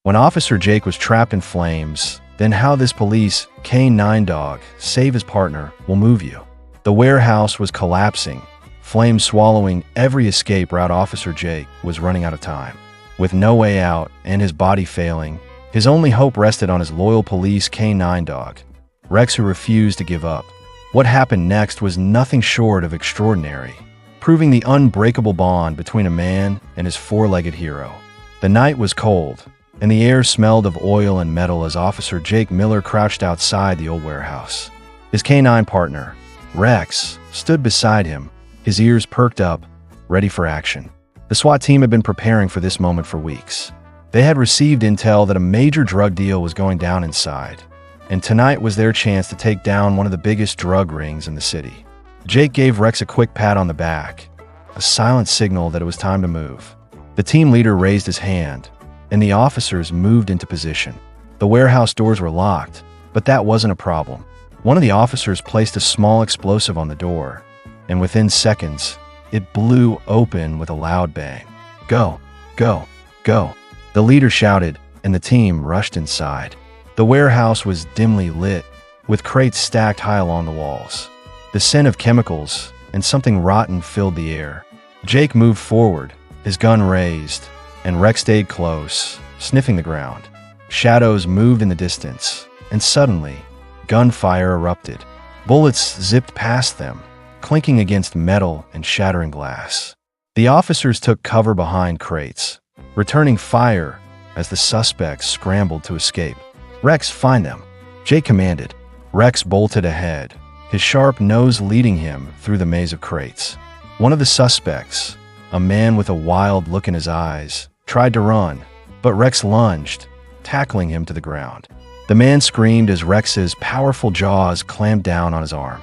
When Officer Jake was trapped in flames, then how this police K9 dog save his partner will move you. The warehouse was collapsing, flames swallowing every escape route. Officer Jake was running out of time. With no way out and his body failing, his only hope rested on his loyal police K9 dog, Rex, who refused to give up. What happened next was nothing short of extraordinary, proving the unbreakable bond between a man and his four-legged hero. The night was cold, and the air smelled of oil and metal as Officer Jake Miller crouched outside the old warehouse. His K9 partner, Rex, stood beside him, his ears perked up, ready for action. The SWAT team had been preparing for this moment for weeks. They had received intel that a major drug deal was going down inside, and tonight was their chance to take down one of the biggest drug rings in the city. Jake gave Rex a quick pat on the back, a silent signal that it was time to move. The team leader raised his hand, and the officers moved into position. The warehouse doors were locked, but that wasn't a problem. One of the officers placed a small explosive on the door, and within seconds, it blew open with a loud bang. "Go, go, go," the leader shouted, and the team rushed inside. The warehouse was dimly lit, with crates stacked high along the walls. The scent of chemicals and something rotten filled the air. Jake moved forward, his gun raised, and Rex stayed close, sniffing the ground. Shadows moved in the distance, and suddenly, gunfire erupted. Bullets zipped past them, clinking against metal and shattering glass. The officers took cover behind crates, returning fire as the suspects scrambled to escape. "Rex, find them," Jake commanded. Rex bolted ahead, his sharp nose leading him through the maze of crates. One of the suspects, a man with a wild look in his eyes, tried to run, but Rex lunged, tackling him to the ground. The man screamed as Rex's powerful jaws clamped down on his arm.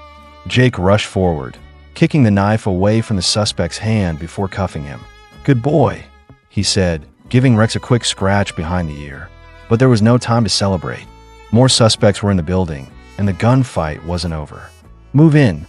Jake rushed forward, kicking the knife away from the suspect's hand before cuffing him. "Good boy," he said, giving Rex a quick scratch behind the ear. But there was no time to celebrate. More suspects were in the building, and the gunfight wasn't over. "Move in,"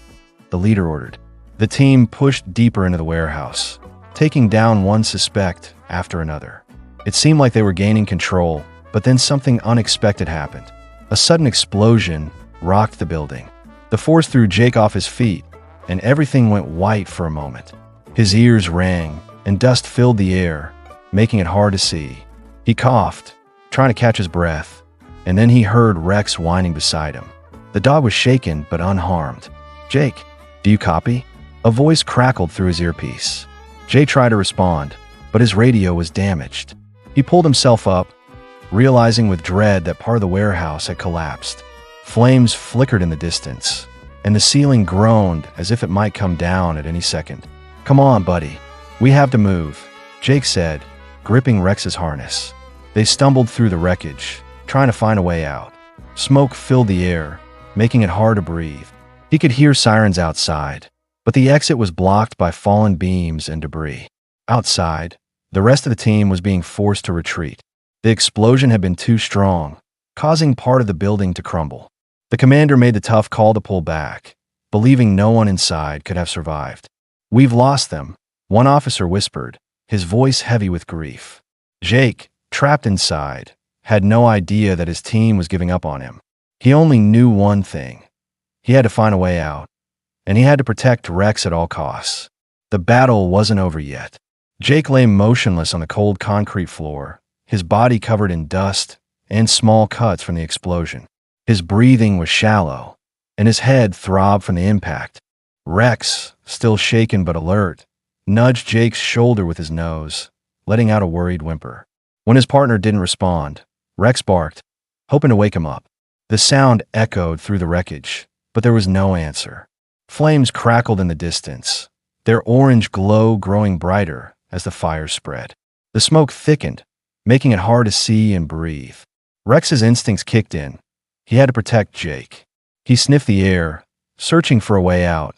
the leader ordered. The team pushed deeper into the warehouse, taking down one suspect after another. It seemed like they were gaining control, but then something unexpected happened. A sudden explosion rocked the building. The force threw Jake off his feet, and everything went white for a moment. His ears rang, and dust filled the air, making it hard to see. He coughed, trying to catch his breath, and then he heard Rex whining beside him. The dog was shaken but unharmed. "Jake, do you copy?" A voice crackled through his earpiece. Jake tried to respond, but his radio was damaged. He pulled himself up, realizing with dread that part of the warehouse had collapsed. Flames flickered in the distance, and the ceiling groaned as if it might come down at any second. "Come on, buddy. We have to move," Jake said, gripping Rex's harness. They stumbled through the wreckage, trying to find a way out. Smoke filled the air, making it hard to breathe. He could hear sirens outside, but the exit was blocked by fallen beams and debris. Outside, the rest of the team was being forced to retreat. The explosion had been too strong, causing part of the building to crumble. The commander made the tough call to pull back, believing no one inside could have survived. "We've lost them," one officer whispered, his voice heavy with grief. Jake, trapped inside, had no idea that his team was giving up on him. He only knew one thing. He had to find a way out, and he had to protect Rex at all costs. The battle wasn't over yet. Jake lay motionless on the cold concrete floor, his body covered in dust and small cuts from the explosion. His breathing was shallow, and his head throbbed from the impact. Rex, still shaken but alert, nudged Jake's shoulder with his nose, letting out a worried whimper. When his partner didn't respond, Rex barked, hoping to wake him up. The sound echoed through the wreckage, but there was no answer. Flames crackled in the distance, their orange glow growing brighter as the fire spread. The smoke thickened, making it hard to see and breathe. Rex's instincts kicked in. He had to protect Jake. He sniffed the air, searching for a way out,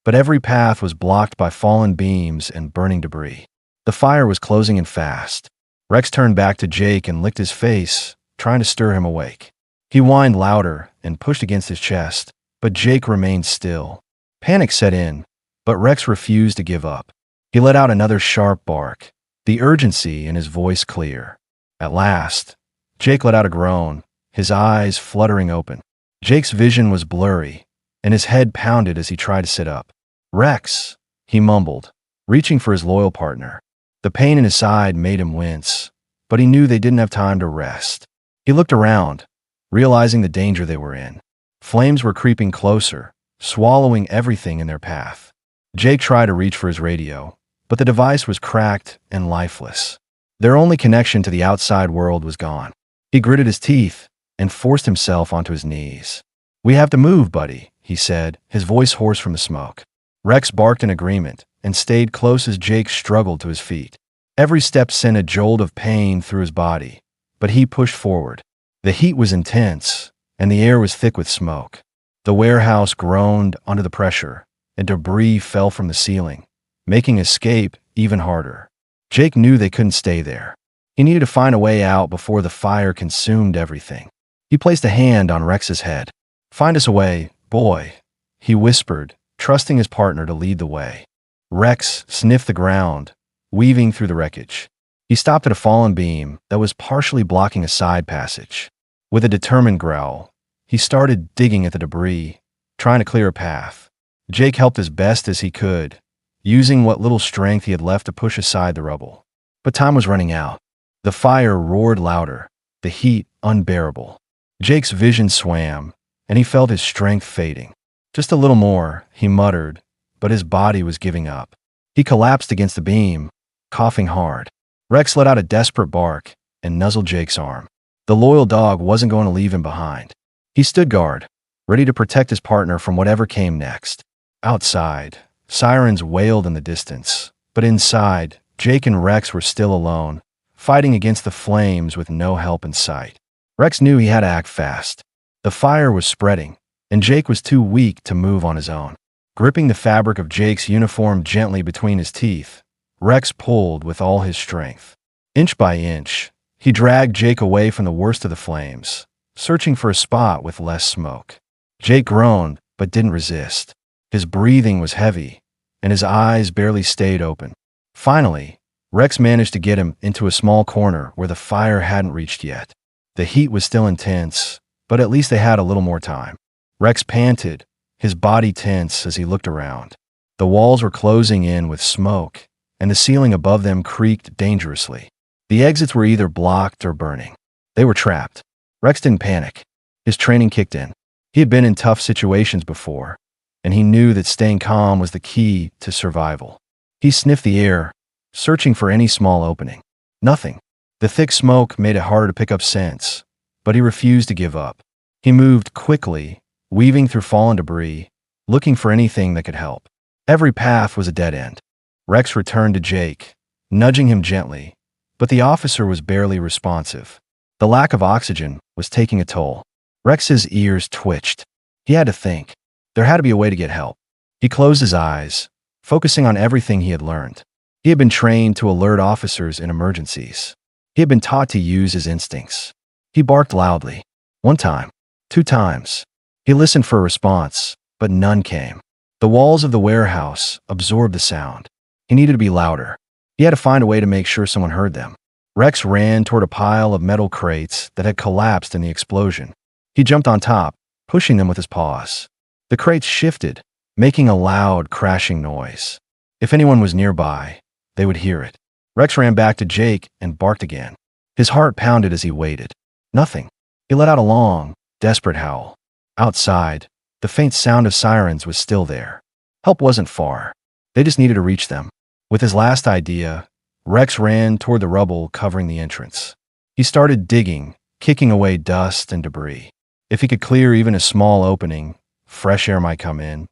but every path was blocked by fallen beams and burning debris. The fire was closing in fast. Rex turned back to Jake and licked his face, trying to stir him awake. He whined louder and pushed against his chest, but Jake remained still. Panic set in, but Rex refused to give up. He let out another sharp bark, the urgency in his voice clear. At last, Jake let out a groan, his eyes fluttering open. Jake's vision was blurry, and his head pounded as he tried to sit up. "Rex," he mumbled, reaching for his loyal partner. The pain in his side made him wince, but he knew they didn't have time to rest. He looked around, realizing the danger they were in. Flames were creeping closer, swallowing everything in their path. Jake tried to reach for his radio, but the device was cracked and lifeless. Their only connection to the outside world was gone. He gritted his teeth and forced himself onto his knees. "We have to move, buddy," he said, his voice hoarse from the smoke. Rex barked in agreement and stayed close as Jake struggled to his feet. Every step sent a jolt of pain through his body, but he pushed forward. The heat was intense, and the air was thick with smoke. The warehouse groaned under the pressure, and debris fell from the ceiling, making escape even harder. Jake knew they couldn't stay there. He needed to find a way out before the fire consumed everything. He placed a hand on Rex's head. "Find us a way, boy," he whispered, trusting his partner to lead the way. Rex sniffed the ground, weaving through the wreckage. He stopped at a fallen beam that was partially blocking a side passage. With a determined growl, he started digging at the debris, trying to clear a path. Jake helped as best as he could, using what little strength he had left to push aside the rubble. But time was running out. The fire roared louder, the heat unbearable. Jake's vision swam, and he felt his strength fading. "Just a little more," he muttered, but his body was giving up. He collapsed against the beam, coughing hard. Rex let out a desperate bark and nuzzled Jake's arm. The loyal dog wasn't going to leave him behind. He stood guard, ready to protect his partner from whatever came next. Outside, sirens wailed in the distance, but inside, Jake and Rex were still alone, fighting against the flames with no help in sight. Rex knew he had to act fast. The fire was spreading, and Jake was too weak to move on his own. Gripping the fabric of Jake's uniform gently between his teeth, Rex pulled with all his strength. Inch by inch, he dragged Jake away from the worst of the flames, searching for a spot with less smoke. Jake groaned, but didn't resist. His breathing was heavy, and his eyes barely stayed open. Finally, Rex managed to get him into a small corner where the fire hadn't reached yet. The heat was still intense, but at least they had a little more time. Rex panted, his body tense as he looked around. The walls were closing in with smoke, and the ceiling above them creaked dangerously. The exits were either blocked or burning. They were trapped. Rex didn't panic. His training kicked in. He had been in tough situations before, and he knew that staying calm was the key to survival. He sniffed the air, searching for any small opening. Nothing. The thick smoke made it harder to pick up scents, but he refused to give up. He moved quickly, weaving through fallen debris, looking for anything that could help. Every path was a dead end. Rex returned to Jake, nudging him gently, but the officer was barely responsive. The lack of oxygen was taking a toll. Rex's ears twitched. He had to think. There had to be a way to get help. He closed his eyes, focusing on everything he had learned. He had been trained to alert officers in emergencies. He had been taught to use his instincts. He barked loudly. 1 time, 2 times. He listened for a response, but none came. The walls of the warehouse absorbed the sound. He needed to be louder. He had to find a way to make sure someone heard them. Rex ran toward a pile of metal crates that had collapsed in the explosion. He jumped on top, pushing them with his paws. The crates shifted, making a loud, crashing noise. If anyone was nearby, they would hear it. Rex ran back to Jake and barked again. His heart pounded as he waited. Nothing. He let out a long, desperate howl. Outside, the faint sound of sirens was still there. Help wasn't far. They just needed to reach them. With his last idea, Rex ran toward the rubble covering the entrance. He started digging, kicking away dust and debris. If he could clear even a small opening, fresh air might come in,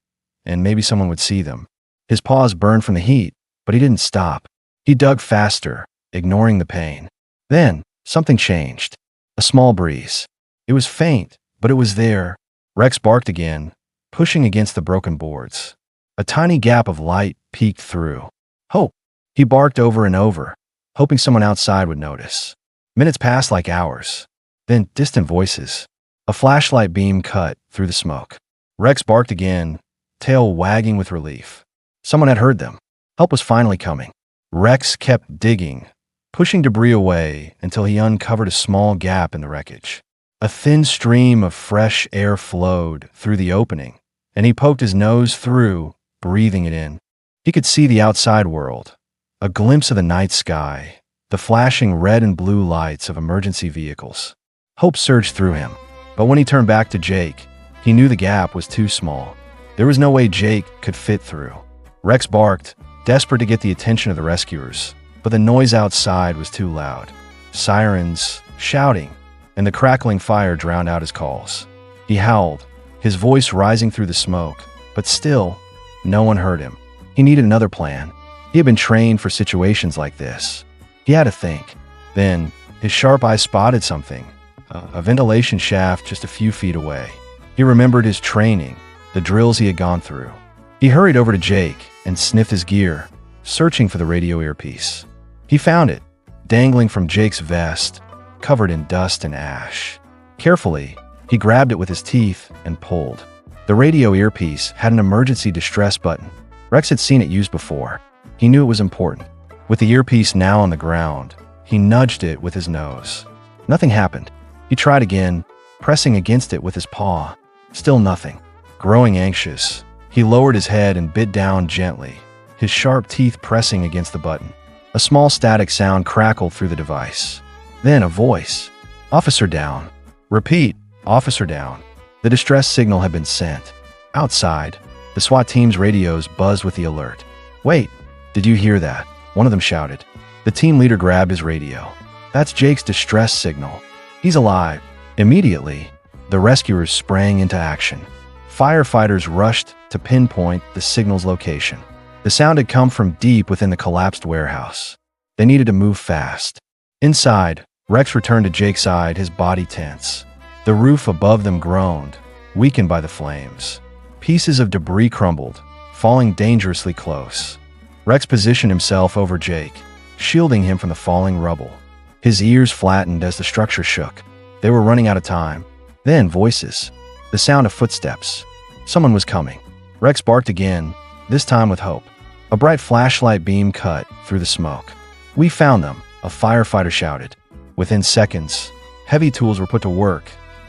and maybe someone would see them. His paws burned from the heat, but he didn't stop. He dug faster, ignoring the pain. Then, something changed. A small breeze. It was faint, but it was there. Rex barked again, pushing against the broken boards. A tiny gap of light peeked through. Hope. He barked over and over, hoping someone outside would notice. Minutes passed like hours. Then distant voices. A flashlight beam cut through the smoke. Rex barked again, tail wagging with relief. Someone had heard them. Help was finally coming. Rex kept digging, pushing debris away until he uncovered a small gap in the wreckage. A thin stream of fresh air flowed through the opening, and he poked his nose through, breathing it in. He could see the outside world, a glimpse of the night sky, the flashing red and blue lights of emergency vehicles. Hope surged through him, but when he turned back to Jake, he knew the gap was too small. There was no way Jake could fit through. Rex barked, desperate to get the attention of the rescuers, but the noise outside was too loud. Sirens, shouting, and the crackling fire drowned out his calls. He howled, his voice rising through the smoke, but still, no one heard him. He needed another plan. He had been trained for situations like this. He had to think. Then, his sharp eye spotted something, a ventilation shaft just a few feet away. He remembered his training, the drills he had gone through. He hurried over to Jake and sniffed his gear, searching for the radio earpiece. He found it, dangling from Jake's vest, covered in dust and ash. Carefully, he grabbed it with his teeth and pulled. The radio earpiece had an emergency distress button. Rex had seen it used before. He knew it was important. With the earpiece now on the ground, he nudged it with his nose. Nothing happened. He tried again, pressing against it with his paw. Still nothing. Growing anxious, he lowered his head and bit down gently, his sharp teeth pressing against the button. A small static sound crackled through the device. Then a voice. "Officer down." "Repeat, officer down." The distress signal had been sent. Outside, the SWAT team's radios buzzed with the alert. "Wait, did you hear that?" one of them shouted. The team leader grabbed his radio. "That's Jake's distress signal. He's alive." Immediately, the rescuers sprang into action. Firefighters rushed to pinpoint the signal's location. The sound had come from deep within the collapsed warehouse. They needed to move fast. Inside, Rex returned to Jake's side, his body tense. The roof above them groaned, weakened by the flames. Pieces of debris crumbled, falling dangerously close. Rex positioned himself over Jake, shielding him from the falling rubble. His ears flattened as the structure shook. They were running out of time. Then voices. The sound of footsteps. Someone was coming. Rex barked again, this time with hope. A bright flashlight beam cut through the smoke. "We found them," a firefighter shouted. Within seconds, heavy tools were put to work,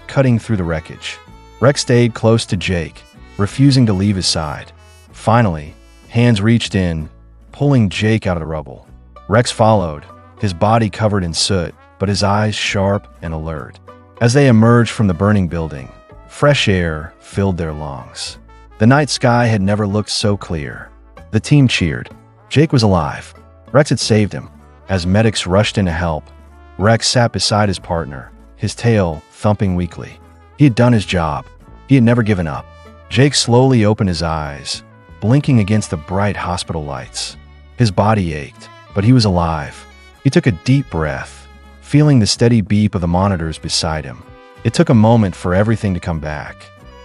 cutting through the wreckage. Rex stayed close to Jake, refusing to leave his side. Finally, hands reached in, pulling Jake out of the rubble. Rex followed, his body covered in soot, but his eyes sharp and alert. As they emerged from the burning building, fresh air filled their lungs. The night sky had never looked so clear. The team cheered. Jake was alive. Rex had saved him. As medics rushed in to help, Rex sat beside his partner, his tail thumping weakly. He had done his job. He had never given up. Jake slowly opened his eyes, blinking against the bright hospital lights. His body ached, but he was alive. He took a deep breath, feeling the steady beep of the monitors beside him. It took a moment for everything to come back.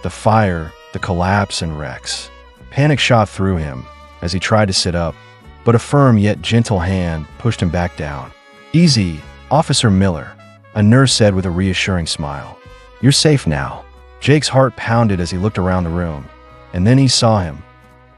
The fire, the collapse, and Rex. Panic shot through him as he tried to sit up, but a firm yet gentle hand pushed him back down. "Easy, Officer Miller," a nurse said with a reassuring smile. "You're safe now." Jake's heart pounded as he looked around the room, and then he saw him.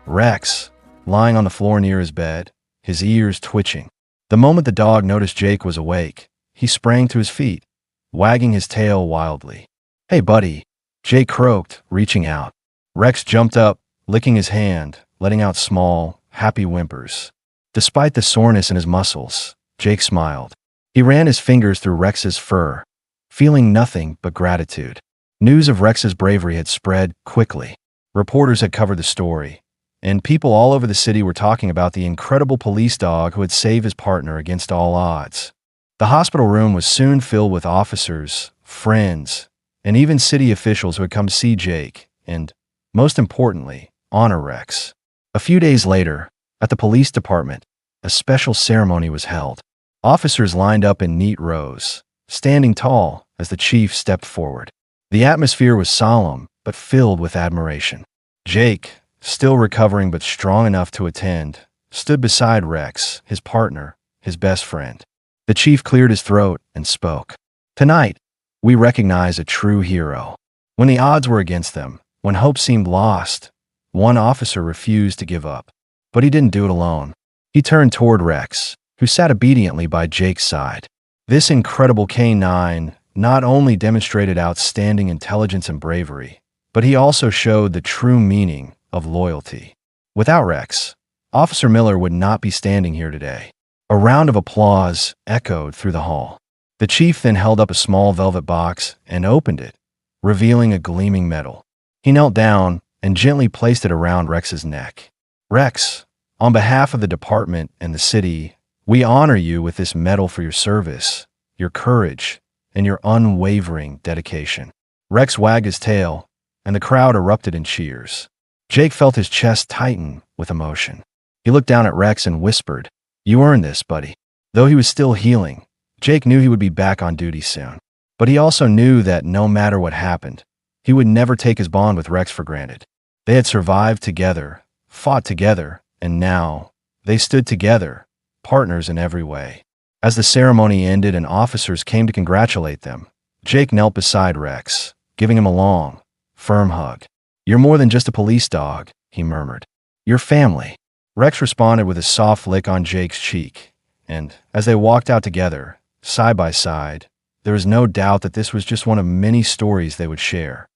Rex, lying on the floor near his bed, his ears twitching. The moment the dog noticed Jake was awake, he sprang to his feet, wagging his tail wildly. "Hey, buddy," Jake croaked, reaching out. Rex jumped up, licking his hand, letting out small, happy whimpers. Despite the soreness in his muscles, Jake smiled. He ran his fingers through Rex's fur, feeling nothing but gratitude. News of Rex's bravery had spread quickly. Reporters had covered the story, and people all over the city were talking about the incredible police dog who had saved his partner against all odds. The hospital room was soon filled with officers, friends, and even city officials who had come to see Jake and, most importantly, honor Rex. A few days later, at the police department, a special ceremony was held. Officers lined up in neat rows, standing tall as the chief stepped forward. The atmosphere was solemn, but filled with admiration. Jake, still recovering but strong enough to attend, stood beside Rex, his partner, his best friend. The chief cleared his throat and spoke. "Tonight, we recognize a true hero. When the odds were against them, when hope seemed lost, one officer refused to give up. But he didn't do it alone." He turned toward Rex, who sat obediently by Jake's side. This incredible canine not only demonstrated outstanding intelligence and bravery, but he also showed the true meaning of loyalty. Without Rex, Officer Miller would not be standing here today. A round of applause echoed through the hall. The chief then held up a small velvet box and opened it, revealing a gleaming medal. He knelt down and gently placed it around Rex's neck. "Rex, on behalf of the department and the city, we honor you with this medal for your service, your courage, and your unwavering dedication." Rex wagged his tail, and the crowd erupted in cheers. Jake felt his chest tighten with emotion. He looked down at Rex and whispered, "You earned this, buddy." Though he was still healing, Jake knew he would be back on duty soon. But he also knew that no matter what happened, he would never take his bond with Rex for granted. They had survived together, fought together, and now they stood together, partners in every way. As the ceremony ended and officers came to congratulate them, Jake knelt beside Rex, giving him a long, firm hug. "You're more than just a police dog," he murmured. "You're family." Rex responded with a soft lick on Jake's cheek, and as they walked out together, side by side, there was no doubt that this was just one of many stories they would share.